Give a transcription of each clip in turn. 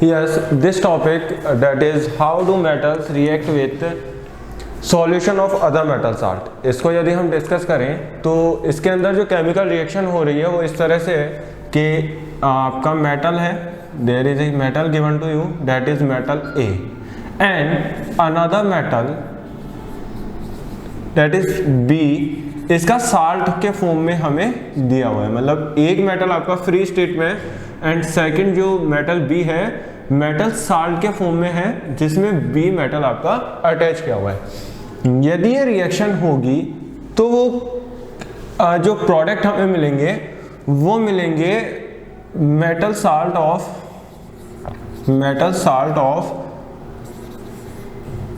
Yes, this topic that is how do metals react with solution of other metal salt. इसको यदि हम discuss करें तो इसके अंदर जो केमिकल रिएक्शन हो रही है वो इस तरह से है कि आपका मेटल है, there is a metal given to you that is metal A and another metal that is B, इसका साल्ट के फॉर्म में हमें दिया हुआ है। मतलब एक मेटल आपका फ्री स्टेट में एंड सेकंड जो मेटल बी है मेटल साल्ट के फॉर्म में है जिसमें बी मेटल आपका अटैच किया हुआ है। यदि ये रिएक्शन होगी तो वो जो प्रोडक्ट हमें मिलेंगे वो मिलेंगे मेटल साल्ट ऑफ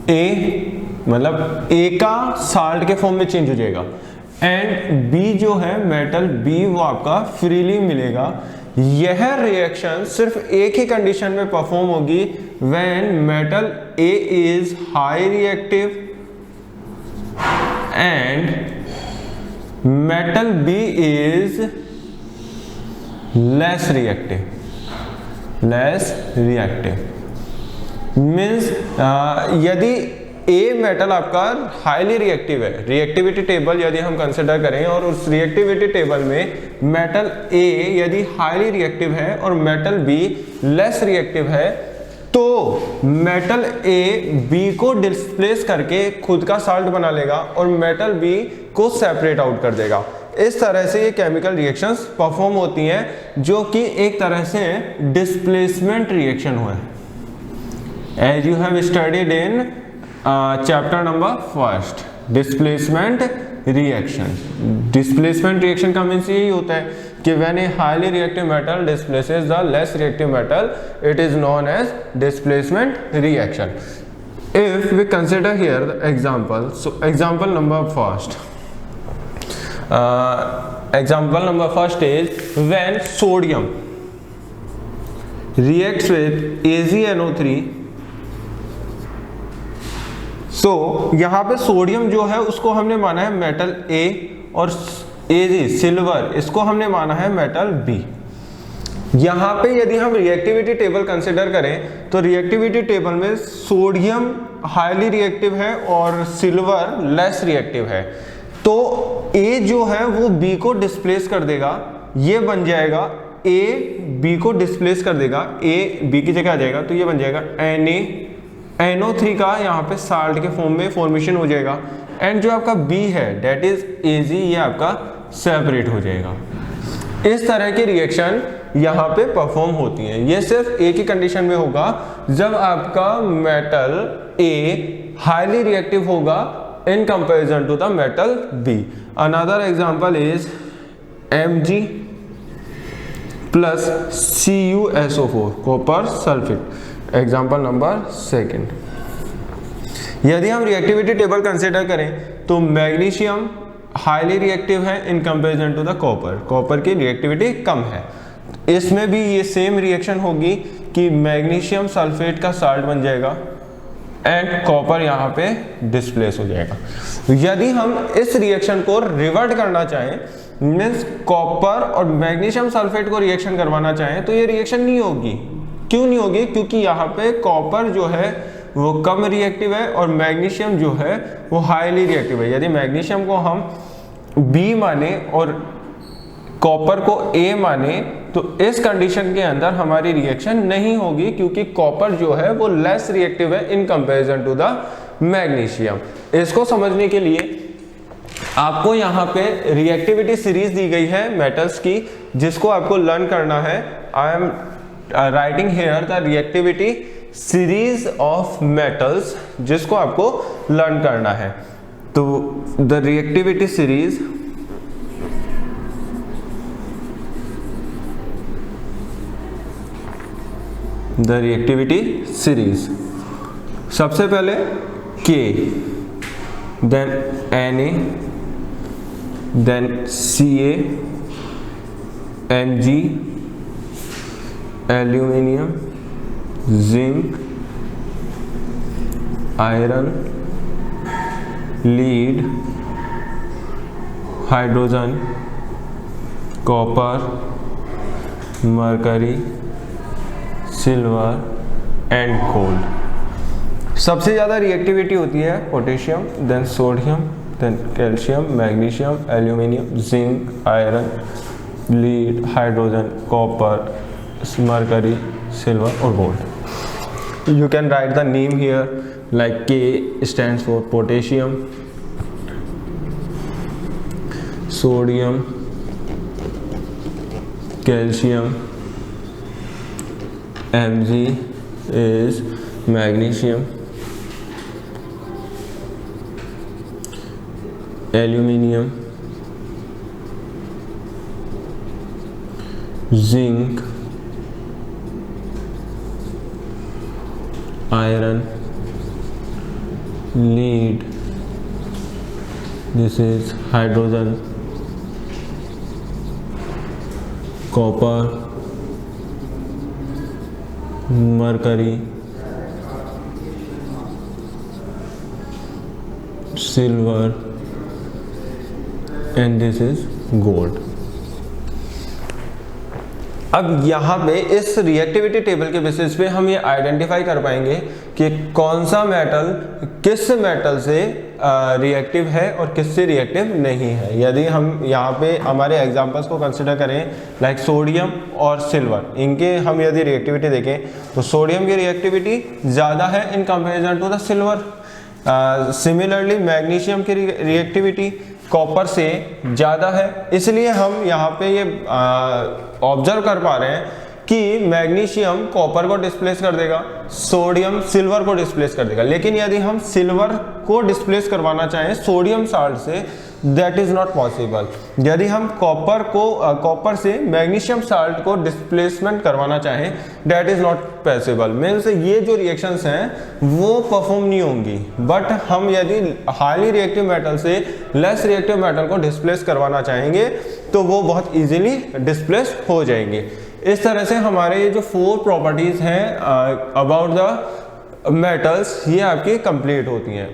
ए, मतलब ए का साल्ट के फॉर्म में चेंज हो जाएगा एंड बी जो है मेटल बी वो आपका फ्रीली मिलेगा। यह रिएक्शन सिर्फ एक ही कंडीशन में परफॉर्म होगी when metal a is high reactive and metal b is less reactive means यदि ए मेटल आपका हाईली रिएक्टिव है, रिएक्टिविटी टेबल यदि हम कंसिडर करें और उस रिएक्टिविटी टेबल में मेटल ए यदि हाईली रिएक्टिव है और मेटल बी लेस रिएक्टिव है तो मेटल ए बी को डिस्प्लेस करके खुद का साल्ट बना लेगा और मेटल बी को सेपरेट आउट कर देगा। इस तरह से ये केमिकल रिएक्शंस परफॉर्म होती हैं जो कि एक तरह से डिस्प्लेसमेंट रिएक्शन हुआ है। As you have studied in chapter number first displacement reaction का मीन्स यही होता है कि when a highly reactive metal displaces the less reactive metal it is known as displacement reaction. If we consider here the example, so example number first is when sodium reacts with AgNO3। So यहाँ पे sodium जो है उसको हमने माना है metal A और Ag silver इसको हमने माना है मेटल B। यहाँ पे यदि हम रिएक्टिविटी टेबल कंसिडर करें तो रिएक्टिविटी टेबल में सोडियम हाईली रिएक्टिव है और सिल्वर लेस रिएक्टिव है, तो A जो है वो B को डिस्प्लेस कर देगा, ये बन जाएगा A B को डिस्प्लेस कर देगा, A B की जगह आ जाएगा तो ये बन जाएगा NaNO3 का यहाँ पे साल्ट के फॉर्म में फॉर्मेशन हो जाएगा एंड जो आपका B है डेट इज Ag ये आपका सेपरेट हो जाएगा। इस तरह की रिएक्शन यहाँ पे परफॉर्म होती हैं। ये सिर्फ एक ही कंडीशन में होगा जब आपका मेटल A हाईली रिएक्टिव होगा in comparison to the metal B। Another example is Mg plus CuSO4 copper sulphate. Example number second, यदि हम रिएक्टिविटी टेबल कंसिडर करें तो मैग्नीशियम हाईली रिएक्टिव है in comparison to the copper की reactivity कम है। इसमें भी ये सेम रिएक्शन होगी कि मैग्नीशियम सल्फेट का साल्ट बन जाएगा एंड कॉपर यहाँ पे डिस्प्लेस हो जाएगा। यदि हम इस रिएक्शन को रिवर्ट करना चाहें मीन्स कॉपर और मैग्नीशियम सल्फेट को रिएक्शन करवाना चाहें तो ये रिएक्शन नहीं होगी। क्यों नहीं होगी? क्योंकि यहाँ पे कॉपर जो है वो कम रिएक्टिव है और मैग्नीशियम जो है वो हाईली रिएक्टिव है। यदि मैग्नीशियम को हम B माने और कॉपर को A माने तो इस कंडीशन के अंदर हमारी रिएक्शन नहीं होगी क्योंकि कॉपर जो है वो लेस रिएक्टिव है in comparison to the magnesium. इसको समझने के लिए आपको यहाँ पे रिएक्टिविटी सीरीज दी गई है मेटल्स की जिसको आपको लर्न करना है। I am writing here the reactivity series of metals जिसको आपको लर्न करना है। तो द रिएक्टिविटी सीरीज सबसे पहले K, then Na, then Ca, Mg, aluminium, zinc, iron, lead, hydrogen, copper, mercury, silver and gold. सबसे ज़्यादा रिएक्टिविटी होती है potassium, then sodium, then calcium, magnesium, aluminium, zinc, iron, lead, hydrogen, copper, mercury, silver और gold. You can write the name here, like K stands for potassium, sodium, calcium, Mg is magnesium, aluminium, zinc, iron, lead, this is hydrogen, copper, mercury, silver, and this is gold। अब यहाँ पे इस reactivity table के basis पे हम ये identify कर पाएंगे कि कौन सा मेटल किस मेटल से रिएक्टिव है और किससे रिएक्टिव नहीं है। यदि हम यहाँ पे हमारे एग्जांपल्स को कंसिडर करें, लाइक सोडियम और सिल्वर, इनके हम यदि रिएक्टिविटी देखें तो सोडियम की रिएक्टिविटी ज़्यादा है in comparison to the silver. Similarly magnesium की रिएक्टिविटी कॉपर से ज़्यादा है, इसलिए हम यहाँ पे ये ऑब्जर्व कर पा रहे हैं कि मैग्नीशियम कॉपर को डिस्प्लेस कर देगा, सोडियम सिल्वर को डिस्प्लेस कर देगा। लेकिन यदि हम सिल्वर को डिस्प्लेस करवाना चाहें सोडियम साल्ट से, दैट इज नॉट पॉसिबल। यदि हम कॉपर से मैग्नीशियम साल्ट को डिस्प्लेसमेंट करवाना चाहें, that is not possible. Means ये जो रिएक्शंस हैं वो परफॉर्म नहीं होंगी। बट हम यदि हाईली रिएक्टिव मेटल से लेस रिएक्टिव मेटल को डिस्प्लेस करवाना चाहेंगे तो वो बहुत इजीली डिस्प्लेस हो जाएंगे। इस तरह से हमारे ये जो 4 प्रॉपर्टीज हैं अबाउट द मेटल्स, ये आपकी कंप्लीट होती हैं।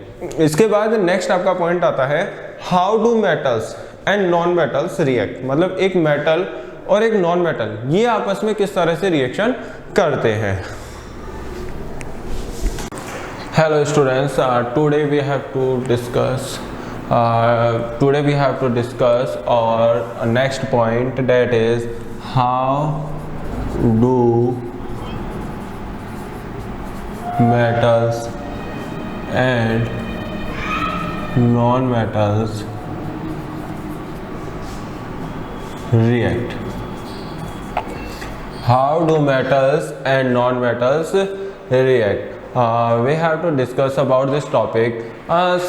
इसके बाद नेक्स्ट आपका पॉइंट आता है how do metals and non metals react. मतलब एक मेटल और एक नॉन मेटल ये आपस में किस तरह से रिएक्शन करते हैं। Hello students, today we have to discuss our next point, that is how do metals and non-metals react? How do metals and non-metals react? We have to discuss about this topic.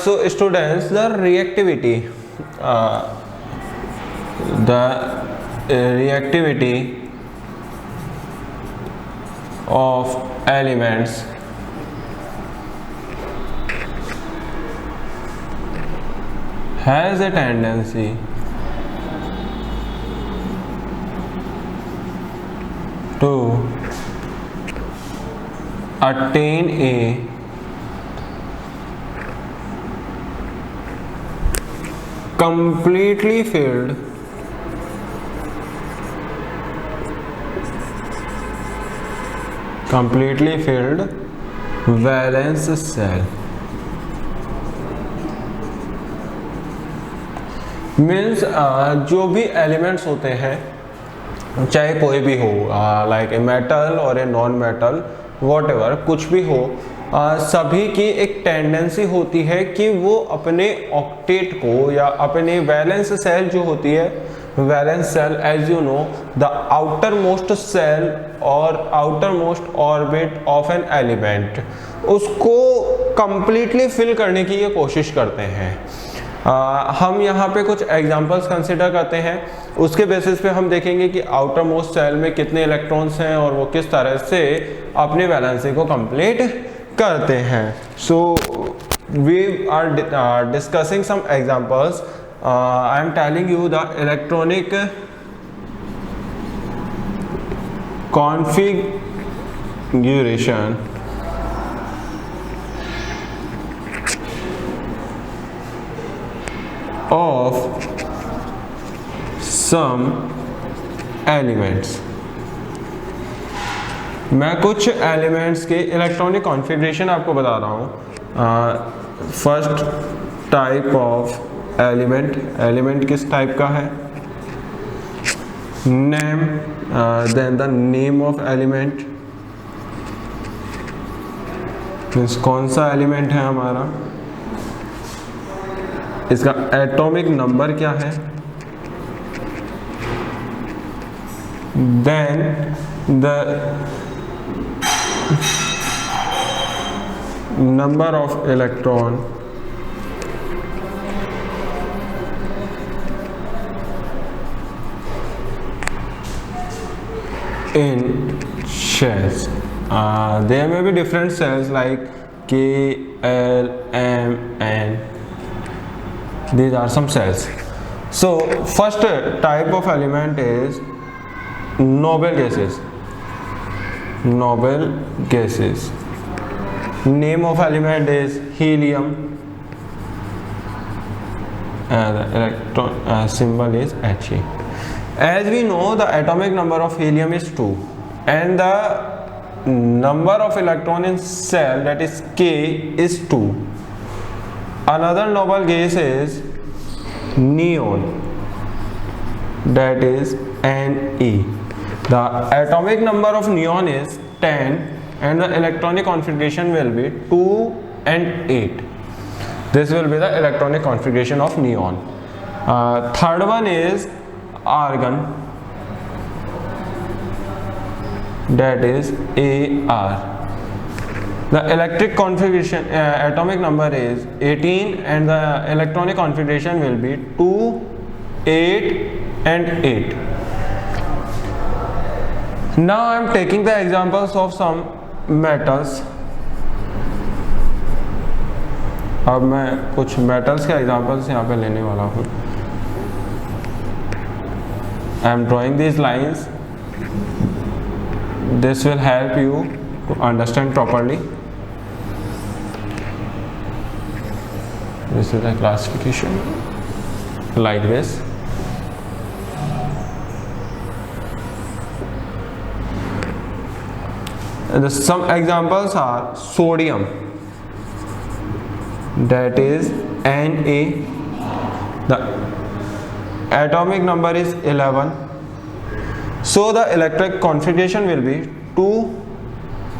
So students, the reactivity of elements has a tendency to attain a completely filled valence cell। Means जो भी elements होते हैं, चाहे कोई भी हो, like a metal और a non metal, whatever, कुछ भी हो, सभी की एक टेंडेंसी होती है कि वो अपने ऑक्टेट को या अपने वैलेंस सेल जो होती है, valence shell as you know the outermost shell और outermost orbit of an element, उसको कंप्लीटली फिल करने की ये कोशिश करते हैं। हम यहाँ पे कुछ एग्जांपल्स कंसिडर करते हैं, उसके बेसिस पे हम देखेंगे कि आउटर मोस्ट सेल में कितने इलेक्ट्रॉन्स हैं और वो किस तरह से अपनी वैलेंसी को कंप्लीट करते हैं। So we are discussing some examples. I am telling you the electronic configuration of some elements। मैं कुछ एलिमेंट्स के इलेक्ट्रॉनिक कॉन्फ़िगरेशन आपको बता रहा हूँ. फर्स्ट टाइप ऑफ एलिमेंट किस टाइप का है? Name, then the name of element means कौन सा एलिमेंट है हमारा, इसका एटॉमिक नंबर क्या है, then the number of electron in shells. There may be different cells like K, L, M, N. These are some cells. So first type of element is noble gases. Noble gases. Name of element is helium. The electron symbol is He. As we know, the atomic number of helium is 2 and the number of electron in cell, that is K, is 2. Another noble gas is neon, that is Ne. The atomic number of neon is 10 and the electronic configuration will be 2 and 8. This will be the electronic configuration of neon. Third one is argon, that is Ar. The electric configuration atomic number is 18 and the electronic configuration will be 2, 8 and 8. Now I am taking the examples of some metals. अब मैं कुछ metals के examples यहाँ पे लेने वाला हूँ. I am drawing these lines. This will help you to understand properly. This is a classification like this. Some examples are sodium, that is Na. The atomic number is 11, so the electric configuration will be 2,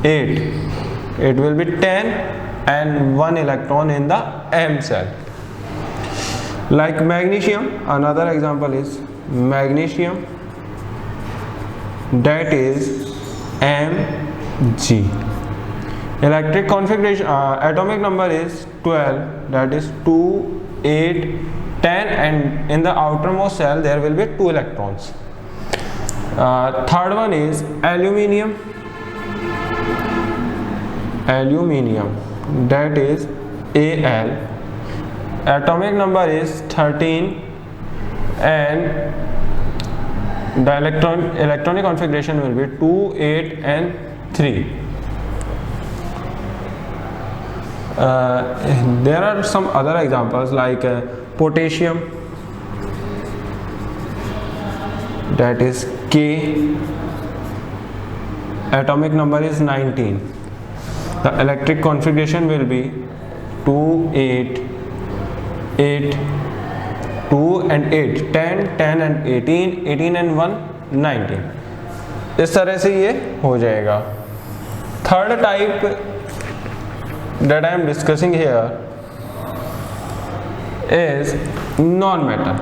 8. It will be 10 and 1 electron in the M cell. Like magnesium, another example is magnesium, that is Mg. Electric configuration atomic number is 12, that is 2, 8, 10 and in the outermost cell there will be 2 electrons. Third one is aluminium, that is Al. Atomic number is 13 and the electronic configuration will be 2, 8 and 3. There are some other examples like potassium, that is K. Atomic number is 19. The electric configuration will be 2, 8, 8, 2 and 8, 10, 10 and 18, 18 and 1, 19. इस तरह से ये हो जाएगा. Third type that I am discussing here is non-metal.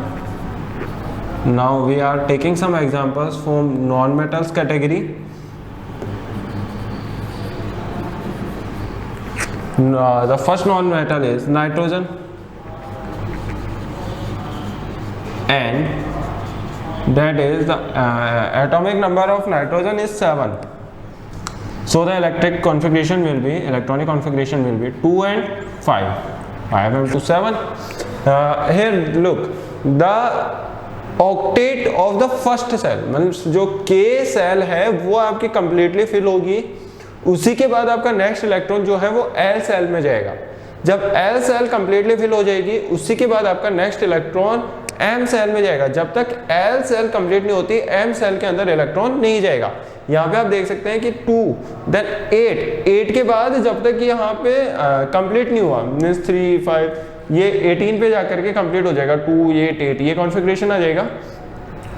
Now we are taking some examples from non-metals category. The first non-metal is nitrogen, and that is the atomic number of nitrogen is 7. So the electronic configuration will be 2 and 5. 5 into 7. Here look, the octet of the first cell, मतलब जो K cell है वो आपकी completely fill होगी. उसी के बाद आपका नेक्स्ट इलेक्ट्रॉन जो है वो L सेल में जाएगा. जब L सेल completely fill हो जाएगी उसी के बाद आपका नेक्स्ट इलेक्ट्रॉन m सेल में जाएगा। जब तक l सेल कंप्लीट नहीं होती m सेल के अंदर इलेक्ट्रॉन नहीं जाएगा। यहाँ पे आप देख सकते हैं कि 2 देन 8 के बाद जब तक यहाँ पे कंप्लीट नहीं हुआ मीन्स 3 5 ये 18 पे जाकर के कंप्लीट हो जाएगा 2 8 8 ये कॉन्फ़िगरेशन आ जाएगा।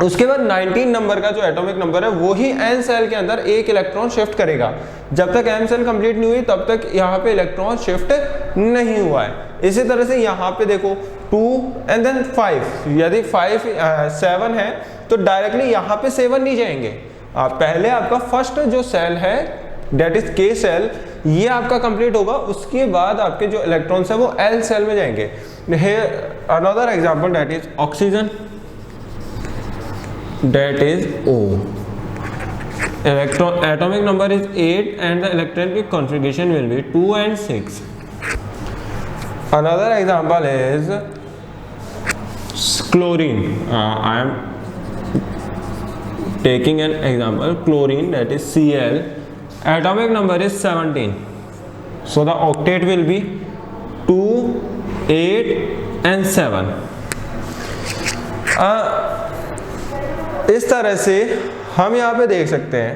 उसके बाद 19 नंबर का जो एटॉमिक नंबर है वो ही n सेल के अंदर एक इलेक्ट्रॉन शिफ्ट करेगा। जब तक m सेल कंप्लीट नहीं हुई तब तक यहाँ पे इलेक्ट्रॉन शिफ्ट नहीं हुआ है। इसी तरह से यहाँ पे देखो 2 एंड देन 5, यदि 7 है तो डायरेक्टली यहाँ पे 7 नहीं जाएंगे। पहले आपका फर्स्ट जो सेल है डेट इज K सेल ये आपका कंप्लीट होगा, उसके बाद आपके जो इलेक्ट्रॉन्स है वो L सेल में जाएंगे। Another example that is oxygen, that is O. Atomic number is 8 and the electronic configuration will be 2 and 6. Another example is chlorine. I am taking an example chlorine, that is Cl. Atomic number is 17. So the octet will be 2, 8 and 7. इस तरह से हम यहाँ पे देख सकते हैं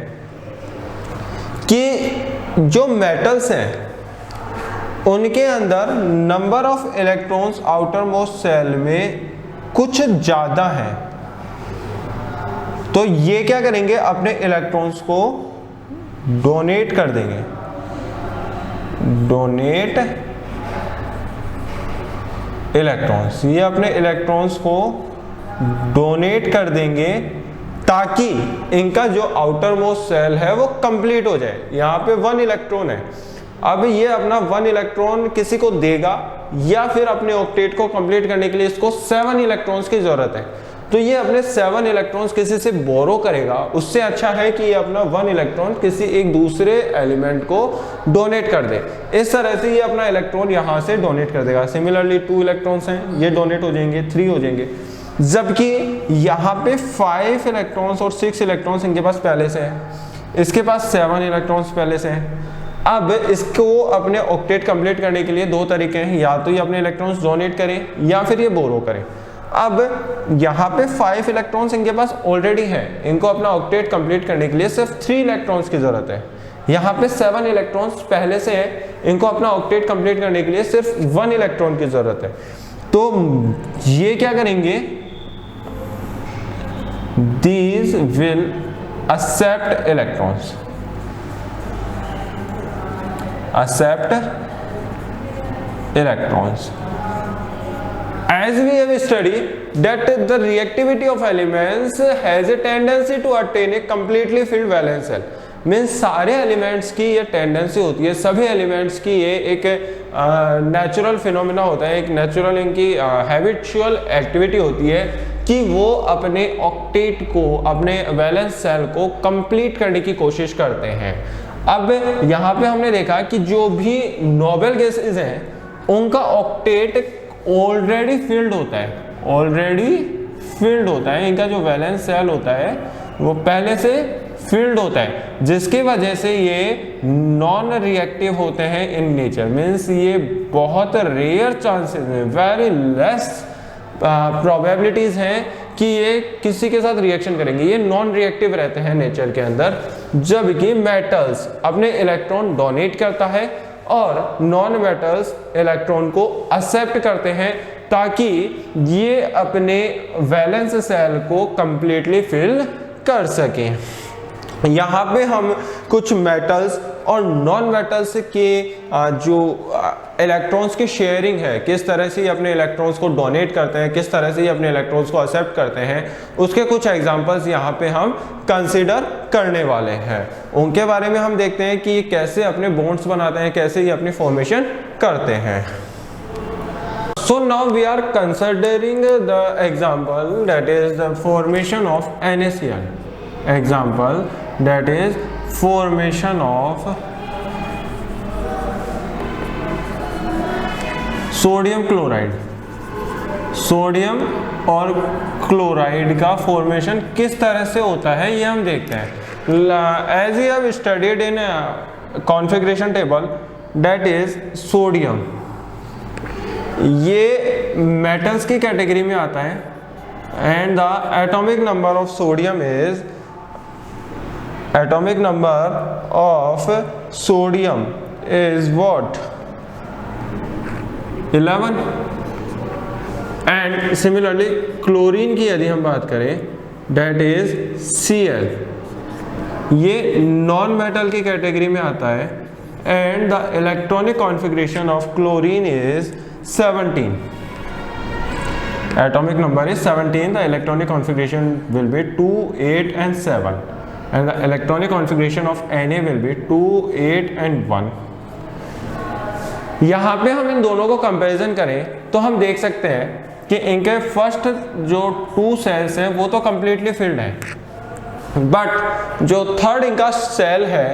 कि जो मेटल्स हैं उनके अंदर number of electrons outermost shell में कुछ ज़्यादा है, तो ये क्या करेंगे अपने इलेक्ट्रॉन्स को डोनेट कर देंगे। डोनेट इलेक्ट्रॉन्स, ये अपने इलेक्ट्रॉन्स को डोनेट कर देंगे ताकि इनका जो आउटर मोस्ट सेल है वो कंप्लीट हो जाए। यहाँ पे 1 इलेक्ट्रॉन है, अब ये अपना 1 इलेक्ट्रॉन किसी को देगा या फिर अपने ऑक्टेट को कंप्लीट करने के लिए इसको 7 इलेक्ट्रॉन्स की जरूरत है, तो ये अपने 7 इलेक्ट्रॉन्स किसी से बोरो करेगा। उससे अच्छा है कि ये अपना 1 इलेक्ट्रॉन किसी एक दूसरे एलिमेंट को डोनेट कर दे। इस तरह से ये अपना इलेक्ट्रॉन यहाँ से डोनेट कर देगा। सिमिलरली 2 इलेक्ट्रॉन्स हैं, ये डोनेट हो जाएंगे, 3 हो जाएंगे, जबकि यहाँ पे 5 इलेक्ट्रॉन्स और 6 इलेक्ट्रॉन्स इनके पास पहले से हैं, इसके पास 7 इलेक्ट्रॉन्स पहले से हैं। अब इसको अपने ऑक्टेट कंप्लीट करने के लिए 2 तरीके हैं, या तो ये अपने इलेक्ट्रॉन्स डोनेट करें या फिर ये बोरो करें। अब यहाँ पे 5 इलेक्ट्रॉन्स इनके पास ऑलरेडी हैं, इनको अपना ऑक्टेट कंप्लीट करने के लिए सिर्फ 3 इलेक्ट्रॉन्स की जरूरत है। यहाँ पे 7 इलेक्ट्रॉन्स पहले से हैं, इनको अपना ऑक्टेट कंप्लीट करने के लिए सिर्फ 1 इलेक्ट्रॉन की जरूरत है। तो ये क्या करेंगे, these will accept electrons, accept electrons. As we have studied that the reactivity of elements has a tendency to attain a completely filled valence shell. Means सारे एलिमेंट्स की ये टेंडेंसी होती है, सभी एलिमेंट्स की ये एक नेचुरल फिनोमिना होता है, एक नेचुरल इनकी हैबिचुअल एक्टिविटी होती है कि वो अपने ऑक्टेट को, अपने वैलेंस सेल को कंप्लीट करने की कोशिश करते हैं। अब यहाँ पे हमने देखा कि जो भी नोबेल गैसेस हैं उनका ऑक्टेट ऑलरेडी फिल्ड होता है, ऑलरेडी फिल्ड होता है, इनका जो वैलेंस सेल होता है वो पहले से फील्ड होता है, जिसकी वजह से ये नॉन रिएक्टिव होते हैं इन नेचर। मीन्स ये बहुत रेयर चांसेस हैं, वेरी लेस प्रोबेबिलिटीज हैं कि ये किसी के साथ रिएक्शन करेंगे, ये नॉन रिएक्टिव रहते हैं नेचर के अंदर। जबकि मेटल्स अपने इलेक्ट्रॉन डोनेट करता है और नॉन मेटल्स इलेक्ट्रॉन को एक्सेप्ट करते हैं ताकि ये अपने वैलेंस सेल को कंप्लीटली फिल कर सकें। यहाँ पे हम कुछ मेटल्स और नॉन मेटल्स के जो इलेक्ट्रॉन्स की शेयरिंग है, किस तरह से ये अपने इलेक्ट्रॉन्स को डोनेट करते हैं, किस तरह से ये अपने इलेक्ट्रॉन्स को एक्सेप्ट करते हैं, उसके कुछ एग्जांपल्स यहाँ पे हम कंसीडर करने वाले हैं। उनके बारे में हम देखते हैं कि ये कैसे अपने बॉन्ड्स बनाते हैं, कैसे ये अपनी फॉर्मेशन करते हैं। So now we are considering the example that is the formation of NaCl. Example that is formation of sodium chloride. Sodium और क्लोराइड का फॉर्मेशन किस तरह से होता है ये हम देखते हैं। As you have studied in configuration table that is sodium, ये मेटल्स की कैटेगरी में आता है and the atomic number of sodium is 11. And similarly chlorine की यदि हम बात करें डेट इज Cl, ये नॉन मेटल की कैटेगरी में आता है and the electronic configuration of chlorine is 17. atomic number is 17. The electronic configuration will be 2, 8 and 7 and the electronic configuration of Na will be 2, 8 and 1. यहाँ पे हम इन दोनों को कंपैरिजन करें तो हम देख सकते हैं कि इनके फर्स्ट जो 2 सेल्स हैं वो तो कम्प्लीटली फिल्ड है, बट जो थर्ड इनका सेल है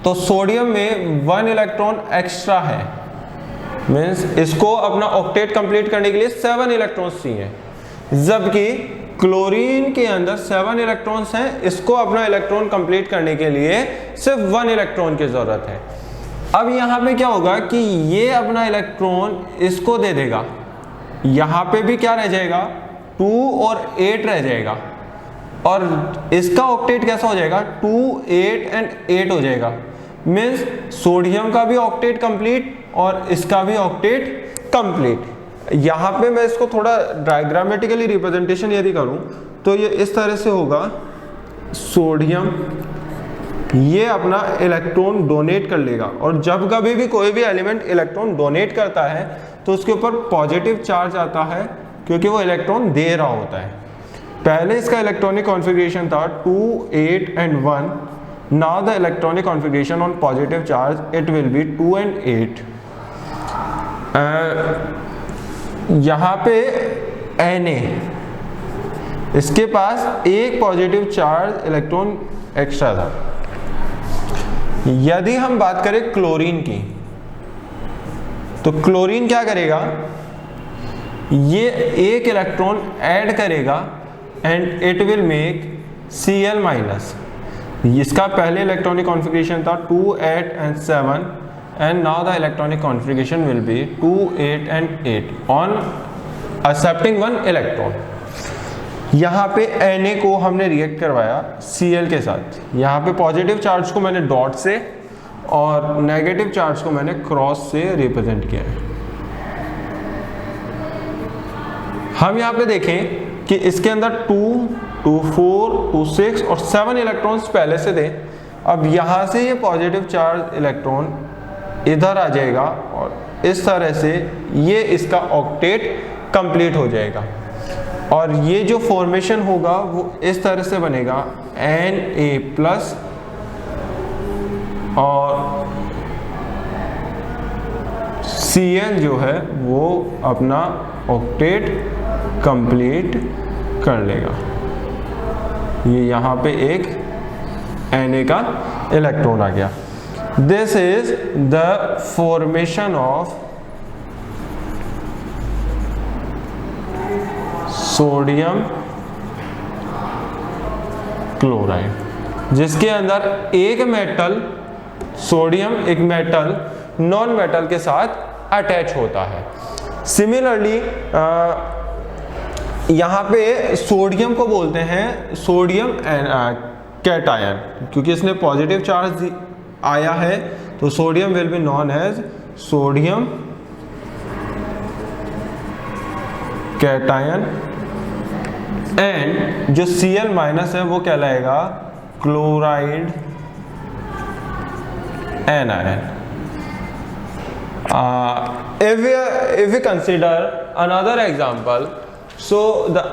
तो सोडियम में 1 इलेक्ट्रॉन एक्स्ट्रा है, मीन्स इसको अपना ऑक्टेट कंप्लीट करने के लिए 7 इलेक्ट्रॉन्स चाहिए, जबकि क्लोरीन के अंदर 7 इलेक्ट्रॉन्स हैं, इसको अपना इलेक्ट्रॉन कंप्लीट करने के लिए सिर्फ 1 इलेक्ट्रॉन की जरूरत है। अब यहाँ पे क्या होगा कि ये अपना इलेक्ट्रॉन इसको दे देगा, यहाँ पे भी क्या रह जाएगा 2 और 8 रह जाएगा, और इसका ऑक्टेट कैसा हो जाएगा 2, 8 एंड 8 हो जाएगा, मीन्स सोडियम का भी ऑक्टेट कंप्लीट और इसका भी ऑक्टेट कंप्लीट। यहाँ पे मैं इसको थोड़ा डायग्रामेटिकली रिप्रेजेंटेशन यदि करूँ तो ये इस तरह से होगा, सोडियम ये अपना इलेक्ट्रॉन डोनेट कर लेगा, और जब कभी भी कोई भी एलिमेंट इलेक्ट्रॉन डोनेट करता है तो उसके ऊपर पॉजिटिव चार्ज आता है क्योंकि वो इलेक्ट्रॉन दे रहा होता है। पहले इसका इलेक्ट्रॉनिक कॉन्फ़िगरेशन था 2, 8 and 1। Now the electronic configuration on positive charge it will be 2 and 8। यहाँ पे Na इसके पास एक पॉजिटिव चार्ज इलेक्ट्रॉन एक्स्ट्रा था। यदि हम बात करें क्लोरीन की तो क्लोरीन क्या करेगा, ये एक इलेक्ट्रॉन ऐड करेगा and it will make Cl-। इसका पहले इलेक्ट्रॉनिक कॉन्फ़िगरेशन था 2, 8 and 7 and now the electronic configuration will be 2, 8 and 8 on accepting 1 electron। यहाँ पे Na को हमने रिएक्ट करवाया Cl के साथ, यहाँ पे पॉजिटिव चार्ज को मैंने डॉट से और नेगेटिव चार्ज को मैंने क्रॉस से रिप्रेजेंट किया है। हम यहाँ पे देखें कि इसके अंदर 2, 2, 4, 2, 6 और 7 इलेक्ट्रॉन्स पहले से थे। अब यहाँ से ये पॉजिटिव चार्ज इलेक्ट्रॉन इधर आ जाएगा और इस तरह से ये इसका ऑक्टेट कंप्लीट हो जाएगा, और ये जो फॉर्मेशन होगा वो इस तरह से बनेगा Na+ और Cl जो है वो अपना ऑक्टेट कंप्लीट कर लेगा। ये यहाँ पे एक Na का इलेक्ट्रॉन आ गया। This is the formation of sodium chloride, जिसके अंदर एक मेटल सोडियम एक मेटल नॉन मेटल के साथ अटैच होता है। सिमिलरली यहाँ पे सोडियम को बोलते हैं सोडियम कैटायन, क्योंकि इसने पॉजिटिव चार्ज आया है तो sodium will be known as sodium cation, and जो Cl- है वो कहलाएगा chloride anion। If we consider another example, so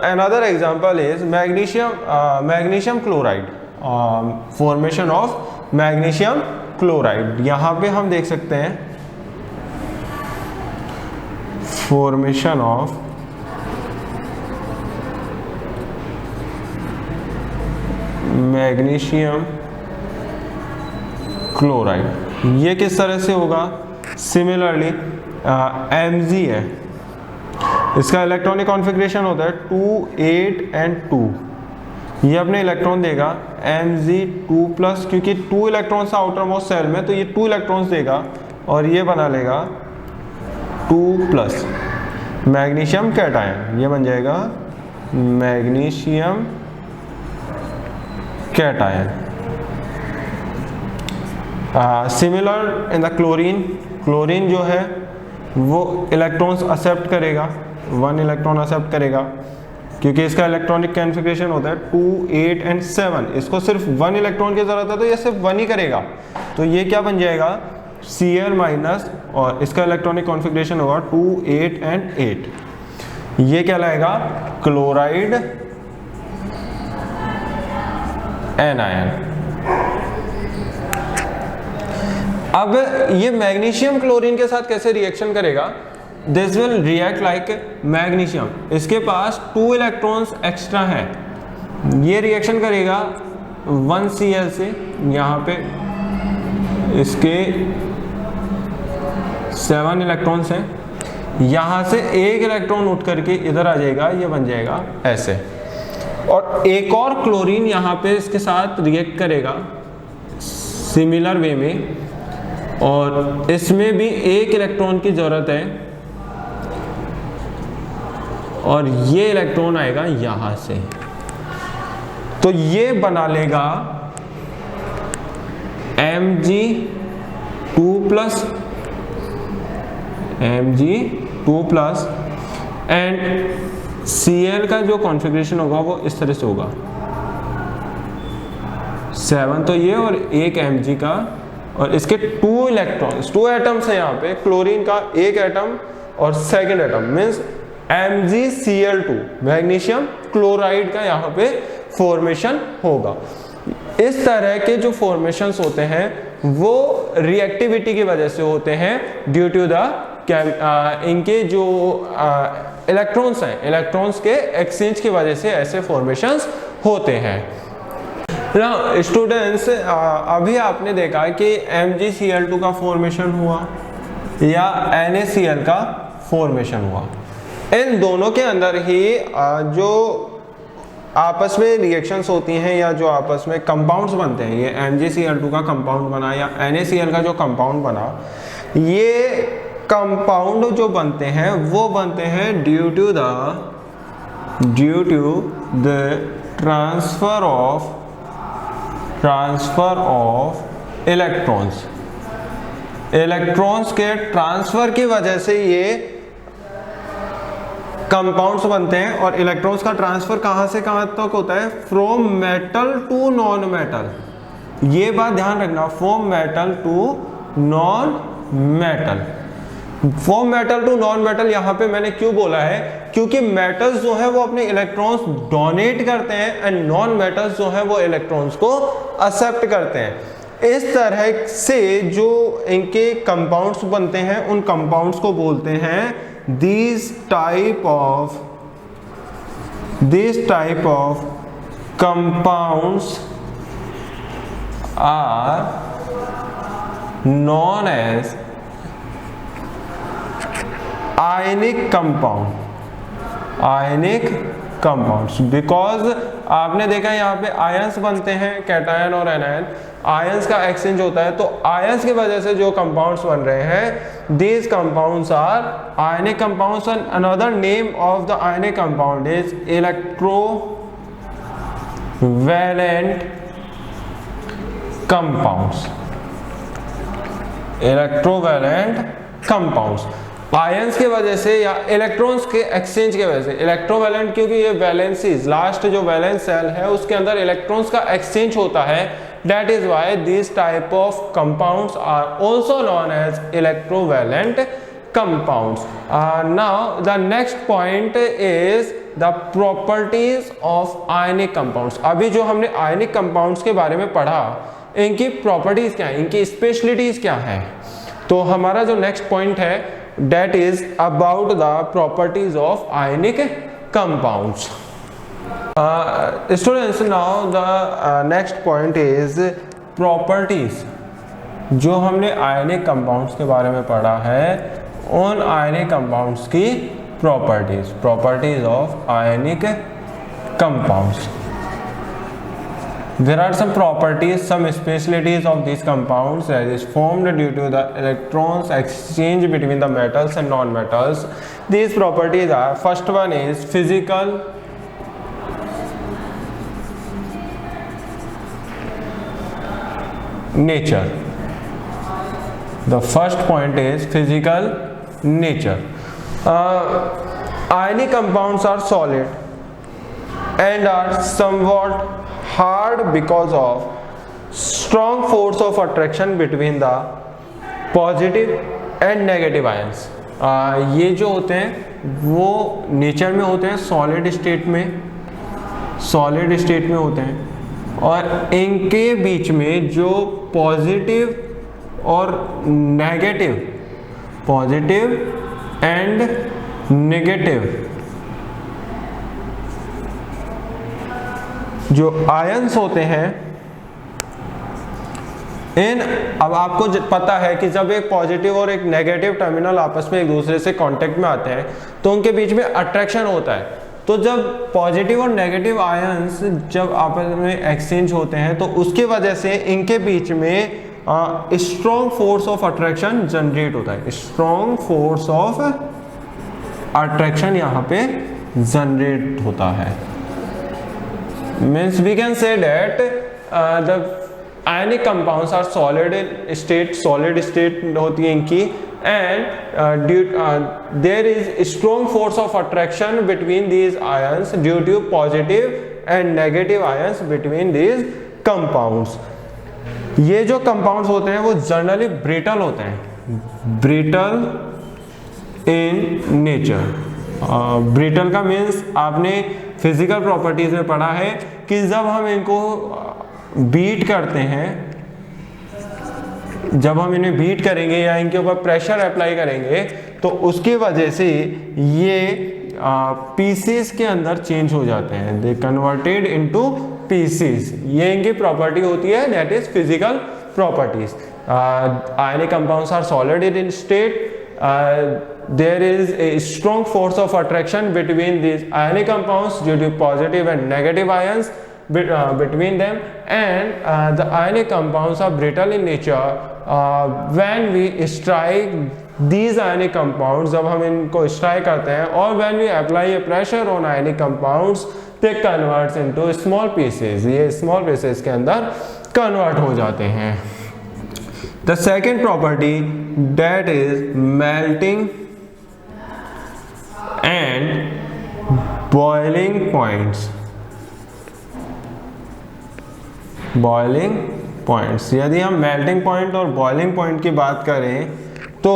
another example is magnesium chloride, formation of magnesium chloride। यहाँ पे हम देख सकते हैं formation of मैग्नीशियम क्लोराइड। ये किस तरह से होगा, सिमिलरली Mg है, इसका इलेक्ट्रॉनिक कॉन्फ़िगरेशन होता है 2, 8 and 2। ये अपने इलेक्ट्रॉन देगा Mg2+, क्योंकि 2 इलेक्ट्रॉन्स आउटर मोस्ट सेल में तो ये 2 इलेक्ट्रॉन्स देगा और ये बना लेगा 2+। मैग्नीशियम कैटायन ये बन जाएगा magnesium cation. Similar in the chlorine, chlorine जो है वो इलेक्ट्रॉन्स एक्सेप्ट करेगा, 1 इलेक्ट्रॉन एक्सेप्ट करेगा, क्योंकि इसका इलेक्ट्रॉनिक कॉन्फ़िगरेशन होता है 2, 8 एंड 7। इसको सिर्फ 1 इलेक्ट्रॉन की जरूरत है तो ये सिर्फ 1 ही करेगा, तो ये क्या बन जाएगा Cl माइनस, और इसका इलेक्ट्रॉनिक कॉन्फ़िगरेशन होगा 2, 8 एंड 8। ये क्या लाएगा क्लोराइड एनायन। अब ये मैग्नीशियम क्लोरीन के साथ कैसे रिएक्शन करेगा, this will react like magnesium, इसके पास 2 इलेक्ट्रॉन्स एक्स्ट्रा है, ये रिएक्शन करेगा 1Cl से, यहाँ पे इसके 7 इलेक्ट्रॉन्स हैं, यहाँ से 1 इलेक्ट्रॉन उठ करके इधर आ जाएगा, ये बन जाएगा ऐसे, और एक और क्लोरीन यहाँ पे इसके साथ रिएक्ट करेगा सिमिलर वे में, और इसमें भी 1 इलेक्ट्रॉन की जरूरत है, और ये इलेक्ट्रॉन आएगा यहां से, तो ये बना लेगा Mg2+, एंड Cl का जो कॉन्फ़िगरेशन होगा वो इस तरह से होगा 7 तो ये, और 1 Mg का, और इसके 2 इलेक्ट्रॉन्स, 2 एटम्स है यहाँ पे, क्लोरीन का 1 एटम और second atom means MgCl2, magnesium chloride का यहाँ पे फॉर्मेशन होगा। इस तरह के जो फॉर्मेशंस होते हैं वो रिएक्टिविटी की वजह से होते हैं, ड्यू टू द इनके जो इलेक्ट्रॉन्स हैं, इलेक्ट्रॉन्स के एक्सचेंज की वजह से ऐसे फॉर्मेशंस होते हैं। स्टूडेंट्स, अभी आपने देखा कि MgCl2 का फॉर्मेशन हुआ या NaCl का फॉर्मेशन हुआ, इन दोनों के अंदर ही जो आपस में रिएक्शंस होती हैं या जो आपस में कंपाउंड्स बनते हैं, ये MgCl2 का कंपाउंड बना या NaCl का जो कंपाउंड बना, ये कंपाउंड जो बनते हैं वो बनते हैं due to the transfer of electrons के ट्रांसफर की वजह से ये कंपाउंड्स बनते हैं। और इलेक्ट्रॉन्स का ट्रांसफर कहां से कहां तक होता है, from metal to non metal, ये बात ध्यान रखना, from metal to non metal. From metal to non metal यहाँ पे मैंने क्यों बोला है, क्योंकि मेटल्स जो है वो अपने इलेक्ट्रॉन्स डोनेट करते हैं एंड नॉन मेटल्स जो है वो इलेक्ट्रॉन्स को एक्सेप्ट करते हैं। इस तरह से जो इनके कंपाउंड्स बनते हैं उन कंपाउंड्स को बोलते हैं these type of compounds are known as ionic compounds, because आपने देखा यहाँ पे आयंस बनते हैं, कैटायन और एनायन, आयंस का एक्सचेंज होता है, तो आयंस की वजह से जो कंपाउंड्स बन रहे हैं, these compounds are ionic compounds, and another name of the ionic compound is electrovalent compounds। Ions की वजह से या इलेक्ट्रॉन्स के एक्सचेंज की वजह से, इलेक्ट्रोवैलेंट क्योंकि ये वैलेंसीज, लास्ट जो वैलेंस सेल है उसके अंदर इलेक्ट्रॉन्स का एक्सचेंज होता है, that is why this type of compounds are also known as electrovalent compounds. Now the next point is the properties of ionic compounds. अभी जो हमने आयनिक कंपाउंड्स के बारे में पढ़ा, इनकी प्रॉपर्टीज क्या है, इनकी स्पेशलिटीज क्या है, तो हमारा जो नेक्स्ट पॉइंट है that is about the properties of ionic compounds. Students, now the next point is properties। जो हमने ionic compounds के बारे में पढ़ा है, उन ionic compounds की properties of ionic compounds। There are some properties, some specialties of these compounds that is formed due to the electrons exchange between the metals and non-metals. These properties are, first one is physical nature. The first point is physical nature. Ionic compounds are solid and are somewhat hard because of strong force of attraction between the positive and negative ions. ये जो होते हैं वो nature में होते हैं, solid state में होते हैं, और इनके बीच में जो पॉजिटिव और नेगेटिव, पॉजिटिव एंड नेगेटिव जो आयंस होते हैं, अब आपको पता है कि जब एक पॉजिटिव और एक नेगेटिव टर्मिनल आपस में एक दूसरे से कांटेक्ट में आते हैं तो उनके बीच में अट्रैक्शन होता है. तो जब पॉजिटिव और नेगेटिव आयंस जब आपस में एक्सचेंज होते हैं तो उसकी वजह से इनके बीच में strong force of attraction generate होता है. स्ट्रॉन्ग फोर्स ऑफ अट्रैक्शन यहाँ पे जनरेट होता है. Means we can say that the ionic compounds are solid state होती है इनकी, and there is strong force of attraction between these ions due to positive and negative ions between these compounds. ये जो compounds होते हैं वो generally brittle होते हैं, ब्रिटल इन नेचर. ब्रिटल का मीन्स आपने फिजिकल प्रॉपर्टीज में पढ़ा है कि जब हम इनको बीट करते हैं, जब हम इन्हें बीट करेंगे या इनके ऊपर प्रेशर अप्लाई करेंगे तो उसकी वजह से ये पीसेस के अंदर चेंज हो जाते हैं. They converted into pieces. ये इनकी प्रॉपर्टी होती है, that is physical properties. Ionic compounds are solid in state. There is a strong force of attraction between these ionic compounds due to positive and negative ions between them, and the ionic compounds are brittle in nature. When we strike these ionic compounds, जब हम इनको strike करते हैं, और when we apply a pressure on ionic compounds, they converts into small pieces. ये small pieces के अंदर convert हो जाते हैं. The second property, that is melting and boiling points. Boiling points. यदि हम melting point और boiling point की बात करें तो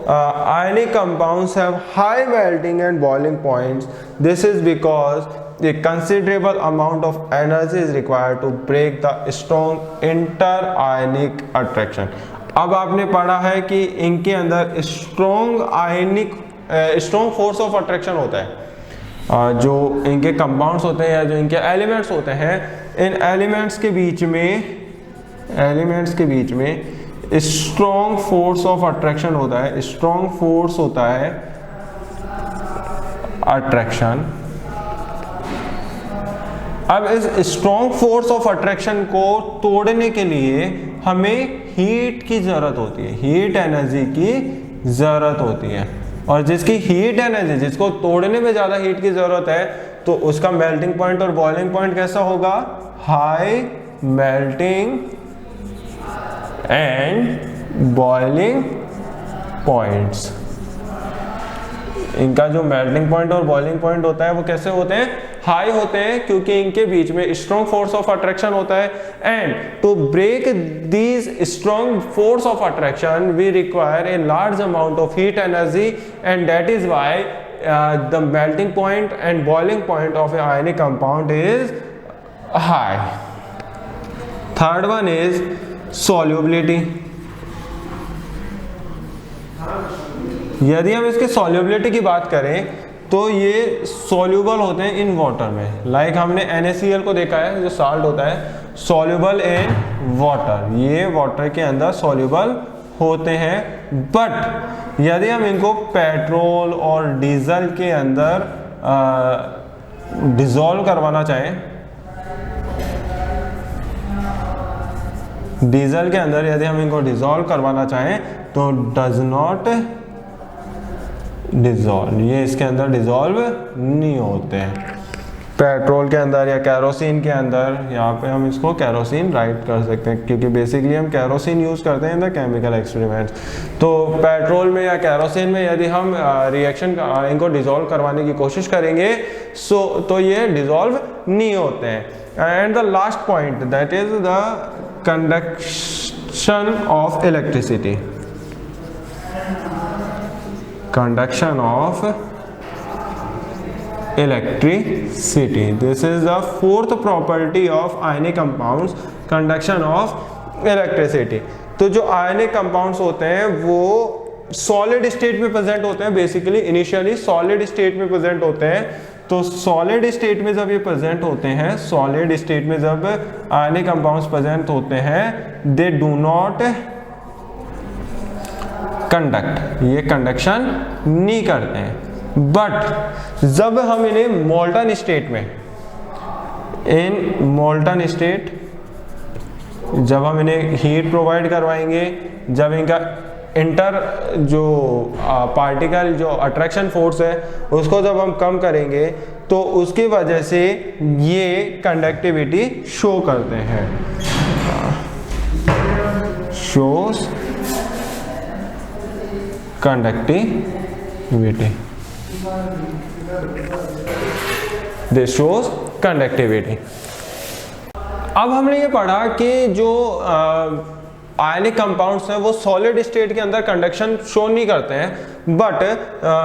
ionic compounds have high melting and boiling points. This is because a considerable amount of energy is required to break the strong inter-ionic attraction. अब आपने पढ़ा है कि इनके अंदर स्ट्रॉन्ग फोर्स ऑफ अट्रैक्शन होता है. जो इनके कंपाउंड्स होते हैं या जो इनके एलिमेंट्स होते हैं, इन एलिमेंट्स के बीच में स्ट्रॉन्ग फोर्स ऑफ अट्रैक्शन होता है. स्ट्रॉन्ग फोर्स होता है अट्रैक्शन. अब इस स्ट्रॉन्ग फोर्स ऑफ अट्रैक्शन को तोड़ने के लिए हमें हीट की जरूरत होती है, हीट एनर्जी की जरूरत होती है. और जिसकी हीट एनर्जी, जिसको तोड़ने में ज्यादा हीट की जरूरत है, तो उसका मेल्टिंग पॉइंट और बॉइलिंग पॉइंट कैसा होगा? High melting and boiling points. इनका जो मेल्टिंग पॉइंट और बॉइलिंग पॉइंट होता है वो कैसे होते हैं? हाई होते हैं, क्योंकि इनके बीच में स्ट्रॉन्ग फोर्स ऑफ अट्रैक्शन होता है. And to break these strong force of attraction we require a large amount of heat energy, and that is why the melting point and boiling point of a ionic compound is high. Third one is solubility. यदि हम इसके solubility की बात करें तो ये soluble होते हैं इन वाटर में. लाइक हमने NaCl को देखा है, जो साल्ट होता है, सॉल्युबल इन वाटर. ये वाटर के अंदर सॉल्युबल होते हैं. बट यदि हम इनको पेट्रोल और डीजल के अंदर डिसॉल्व करवाना चाहें, डीजल के अंदर यदि हम इनको डिसॉल्व करवाना चाहें तो डज नॉट डिसॉल्व. ये इसके अंदर डिसॉल्व नहीं होते हैं. पेट्रोल के अंदर या कैरोसिन के अंदर, यहाँ पे हम इसको कैरोसिन राइट कर सकते हैं क्योंकि बेसिकली हम कैरोसिन यूज़ करते हैं इन द केमिकल एक्सपेरिमेंट्स। तो पेट्रोल में या कैरोसिन में यदि हम रिएक्शन इनको डिज़ोल्व करवाने की कोशिश करेंगे तो ये डिज़ोल्व नहीं होते हैं। And the last point that is the conduction of electricity, conduction of electricity. This is the fourth property of ionic compounds, conduction of electricity. तो जो ionic compounds होते हैं वो solid state में प्रेजेंट होते हैं, बेसिकली इनिशियली solid state में present होते हैं। तो solid state में जब ये प्रेजेंट होते हैं, solid state में जब ionic compounds प्रेजेंट होते हैं, they do not कंडक्ट, ये कंडक्शन नहीं करते हैं। बट जब हम इन्हें मोल्टन स्टेट में, इन मोल्टन स्टेट जब हम इन्हें हीट प्रोवाइड करवाएंगे, जब इनका इंटर जो पार्टिकल जो अट्रैक्शन फोर्स है उसको जब हम कम करेंगे तो उसकी वजह से ये कंडक्टिविटी शो करते हैं, shows conductivity, this shows conductivity। अब हमने ये पढ़ा कि जो आयनिक कंपाउंड्स हैं वो सॉलिड स्टेट के अंदर कंडक्शन शो नहीं करते हैं, बट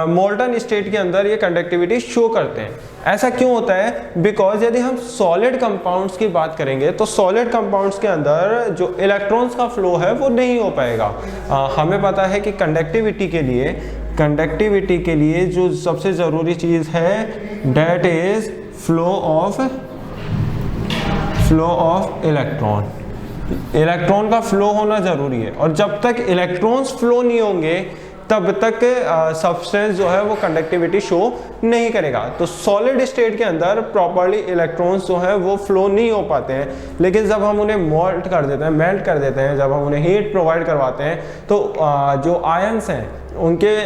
मोल्टन स्टेट के अंदर ये कंडक्टिविटी शो करते हैं। ऐसा क्यों होता है? बिकॉज यदि हम सॉलिड कंपाउंड्स की बात करेंगे तो सॉलिड कंपाउंड्स के अंदर जो इलेक्ट्रॉन्स का फ्लो है वो नहीं हो पाएगा। हमें पता है कि कंडक्टिविटी के लिए जो सबसे ज़रूरी चीज़ है that is flow of electron का फ्लो होना जरूरी है, और जब तक इलेक्ट्रॉन्स फ्लो नहीं होंगे तब तक सब्सटेंस जो है वो कंडक्टिविटी शो नहीं करेगा। तो सॉलिड स्टेट के अंदर प्रॉपर्ली इलेक्ट्रॉन्स जो है वो फ्लो नहीं हो पाते हैं, लेकिन जब हम उन्हें मेल्ट कर देते हैं, जब हम उन्हें हीट प्रोवाइड करवाते हैं तो जो आयंस हैं उनके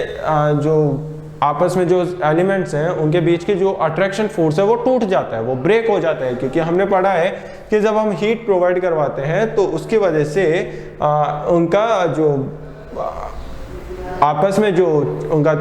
जो आपस में जो एलिमेंट्स हैं उनके बीच की जो अट्रैक्शन फोर्स है वो टूट जाता है, वो ब्रेक हो जाता है। क्योंकि हमने पढ़ा है कि जब हम हीट प्रोवाइड करवाते हैं तो उसकी वजह से उनका जो आपस में जो उनका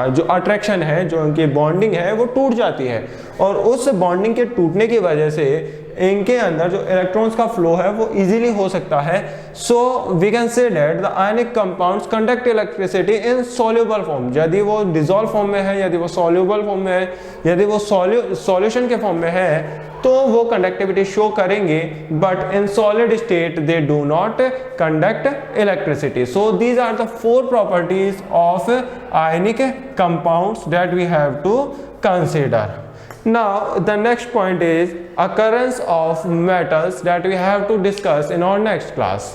जो अट्रैक्शन है, जो उनकी बॉन्डिंग है वो टूट जाती है, और उस बॉन्डिंग के टूटने की वजह से इनके अंदर जो इलेक्ट्रॉन्स का फ्लो है वो इजीली हो सकता है। So we can say that the ionic compounds conduct electricity in soluble form. यदि वो डिसॉल्व फॉर्म में है, यदि वो सॉल्युबल फॉर्म में है, यदि वो सॉल्यूशन के फॉर्म में है तो वो कंडक्टिविटी शो करेंगे, but in solid state they do not conduct electricity. So these are the 4 properties of ionic compounds that we have to consider. Now the next point is occurrence of metals that we have to discuss in our next class.